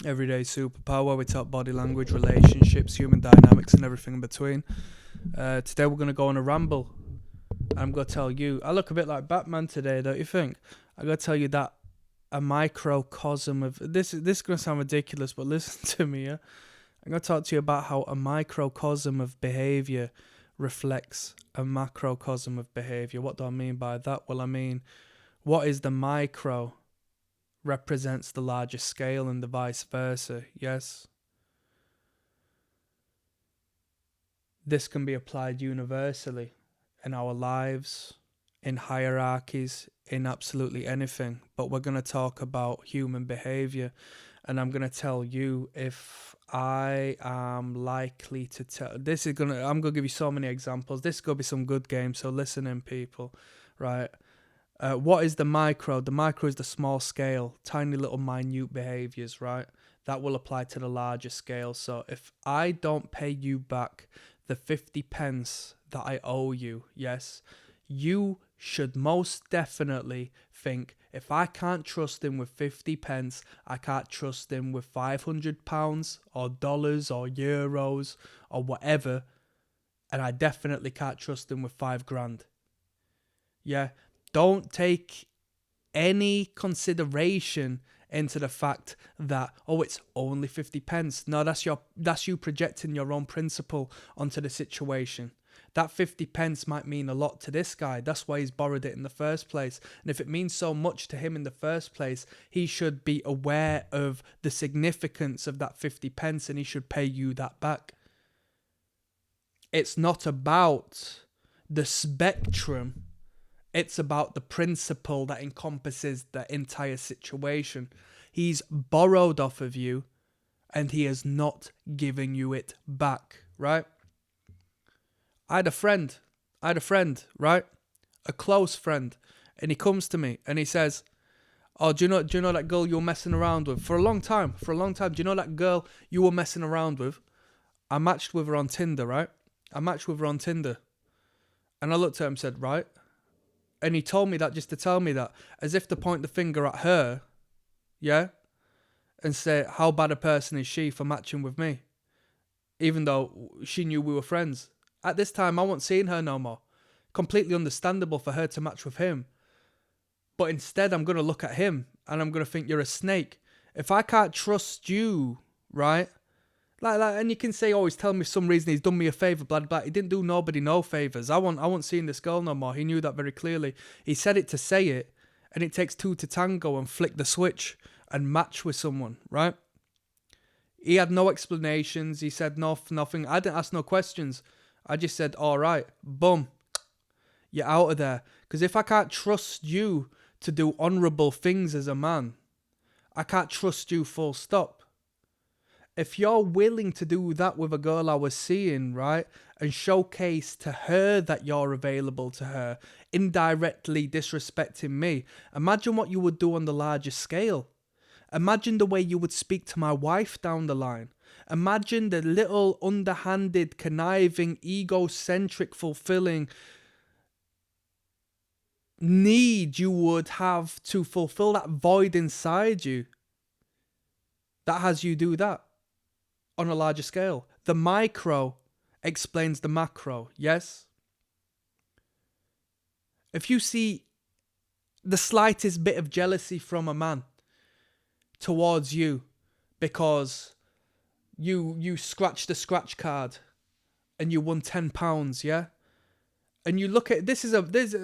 Everyday superpower, where we talk body language, relationships, human dynamics, and everything in between. Today we're going to go on a ramble. I'm going to tell you, I look a bit like Batman today, don't you think? I'm going to tell you that a microcosm of, this is going to sound ridiculous, but listen to me, yeah? I'm going to talk to you about how a microcosm of behaviour reflects a macrocosm of behaviour. What do I mean by that? Well, I mean, what is the micro represents the larger scale and the vice versa, yes? This can be applied universally in our lives, in hierarchies, in absolutely anything. But we're going to talk about human behavior, and I'm going to tell you if I am likely to tell. I'm going to give you so many examples. This is going to be some good games, so listen in, people, right? What is the micro? The micro is the small scale, tiny little minute behaviors, right? That will apply to the larger scale. So if I don't pay you back the 50 pence that I owe you, yes, you should most definitely think, if I can't trust him with 50 pence, I can't trust him with £500 or dollars or euros or whatever. And I definitely can't trust him with 5 grand. Yeah, don't take any consideration into the fact that, oh, it's only 50 pence. No, that's you projecting your own principle onto the situation. That 50 pence might mean a lot to this guy. That's why he's borrowed it in the first place. And if it means so much to him in the first place, he should be aware of the significance of that 50 pence and he should pay you that back. It's not about the spectrum. It's about the principle that encompasses the entire situation. He's borrowed off of you and he is not giving you it back, right? I had a friend, right? A close friend. And he comes to me and he says, oh, do you know that girl you were messing around with? For a long time. Do you know that girl you were messing around with? I matched with her on Tinder, right? And I looked at him and said, right? And he told me that just to tell me that, as if to point the finger at her, yeah? And say, how bad a person is she for matching with me? Even though she knew we were friends. At this time, I wasn't seeing her no more. Completely understandable for her to match with him. But instead, I'm going to look at him and I'm going to think, you're a snake. If I can't trust you, right? And you can say, oh, he's telling me for some reason he's done me a favour, blah, blah. He didn't do nobody no favours. I wasn't seeing this girl no more. He knew that very clearly. He said it to say it, and it takes two to tango and flick the switch and match with someone, right? He had no explanations. He said nothing. I didn't ask no questions. I just said, all right, boom, you're out of there. Because if I can't trust you to do honourable things as a man, I can't trust you full stop. If you're willing to do that with a girl I was seeing, right, and showcase to her that you're available to her, indirectly disrespecting me, imagine what you would do on the larger scale. Imagine the way you would speak to my wife down the line. Imagine the little underhanded, conniving, egocentric, fulfilling need you would have to fulfill that void inside you that has you do that. On a larger scale. The micro explains the macro, yes? If you see the slightest bit of jealousy from a man towards you because you scratched the scratch card and you won £10, yeah? And you look at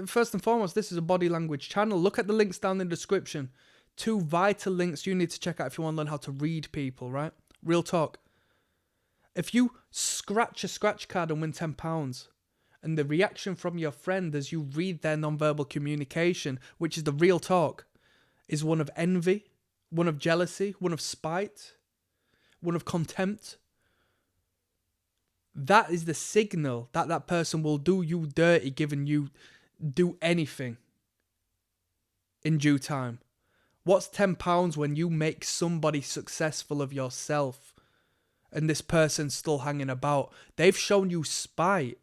first and foremost, this is a body language channel. Look at the links down in the description. 2 vital links you need to check out if you want to learn how to read people, right? Real talk. If you scratch a scratch card and win £10, and the reaction from your friend as you read their nonverbal communication, which is the real talk, is one of envy, one of jealousy, one of spite, one of contempt, that is the signal that that person will do you dirty, given you do anything in due time. What's £10 when you make somebody successful of yourself? And this person's still hanging about. They've shown you spite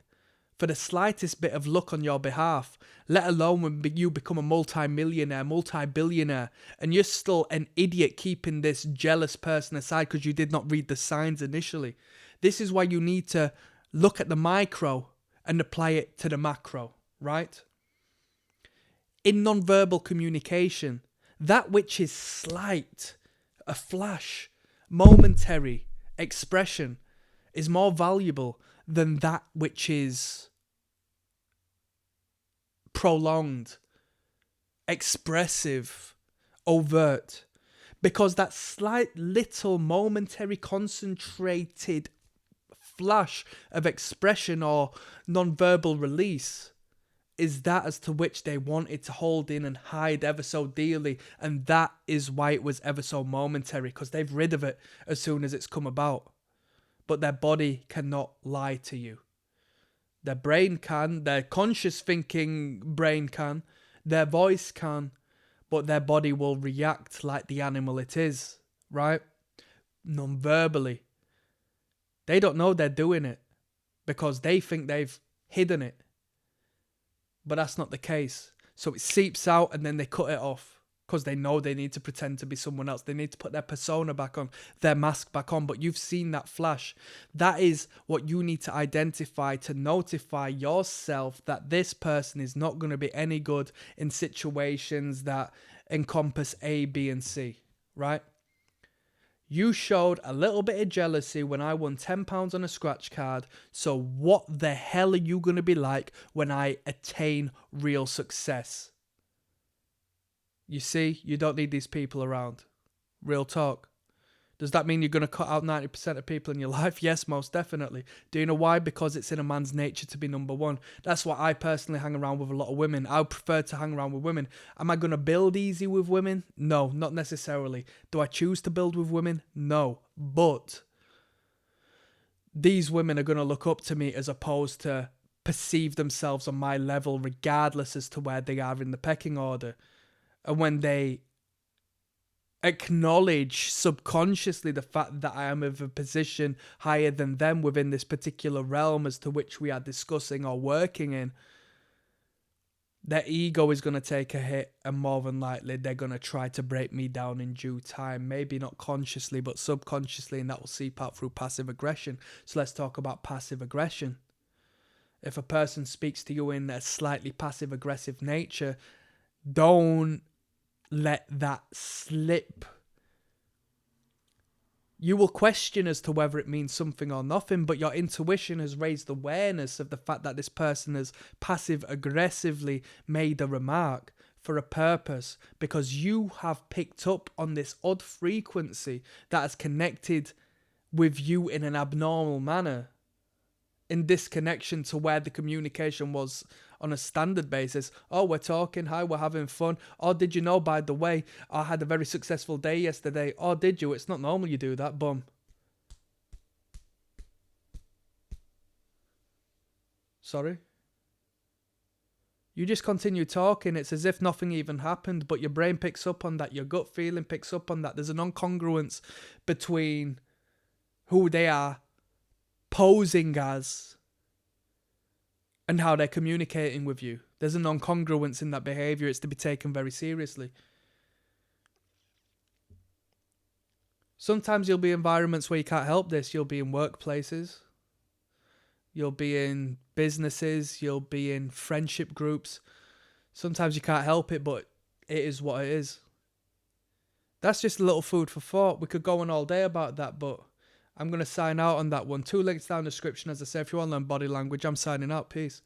for the slightest bit of luck on your behalf, let alone when you become a multi-millionaire, multi-billionaire, and you're still an idiot keeping this jealous person aside because you did not read the signs initially. This is why you need to look at the micro and apply it to the macro, right? In nonverbal communication, that which is slight, a flash, momentary expression is more valuable than that which is prolonged, expressive, overt. Because that slight little momentary concentrated flash of expression or non-verbal release is that as to which they wanted to hold in and hide ever so dearly, and that is why it was ever so momentary, because they've rid of it as soon as it's come about. But their body cannot lie to you. Their brain can, their conscious thinking brain can, their voice can, but their body will react like the animal it is, right? Non-verbally. They don't know they're doing it because they think they've hidden it. But that's not the case. So it seeps out and then they cut it off because they know they need to pretend to be someone else. They need to put their persona back on, their mask back on. But you've seen that flash. That is what you need to identify to notify yourself that this person is not going to be any good in situations that encompass A, B, and C, right? You showed a little bit of jealousy when I won £10 on a scratch card, so what the hell are you going to be like when I attain real success? You see, you don't need these people around. Real talk. Does that mean you're going to cut out 90% of people in your life? Yes, most definitely. Do you know why? Because it's in a man's nature to be number one. That's why I personally hang around with a lot of women. I prefer to hang around with women. Am I going to build easy with women? No, not necessarily. Do I choose to build with women? No. But these women are going to look up to me as opposed to perceive themselves on my level regardless as to where they are in the pecking order. And when they acknowledge subconsciously the fact that I am of a position higher than them within this particular realm as to which we are discussing or working in, their ego is going to take a hit, and more than likely they're going to try to break me down in due time. Maybe not consciously, but subconsciously, and that will seep out through passive aggression. So let's talk about passive aggression. If a person speaks to you in a slightly passive aggressive nature, don't let that slip. You will question as to whether it means something or nothing, but your intuition has raised awareness of the fact that this person has passive aggressively made a remark for a purpose, because you have picked up on this odd frequency that has connected with you in an abnormal manner, in disconnection to where the communication was on a standard basis. Oh, we're talking, hi, we're having fun. Oh, did you know, by the way, I had a very successful day yesterday. Oh, did you? It's not normal you do that. Boom. Sorry? You just continue talking. It's as if nothing even happened, but your brain picks up on that. Your gut feeling picks up on that. There's an incongruence between who they are posing as and how they're communicating with you. There's an incongruence in that behaviour. It's to be taken very seriously. Sometimes you'll be in environments where you can't help this. You'll be in workplaces. You'll be in businesses. You'll be in friendship groups. Sometimes you can't help it, but it is what it is. That's just a little food for thought. We could go on all day about that, but I'm going to sign out on that one. 2 links down in the description. As I say, if you want to learn body language, I'm signing out. Peace.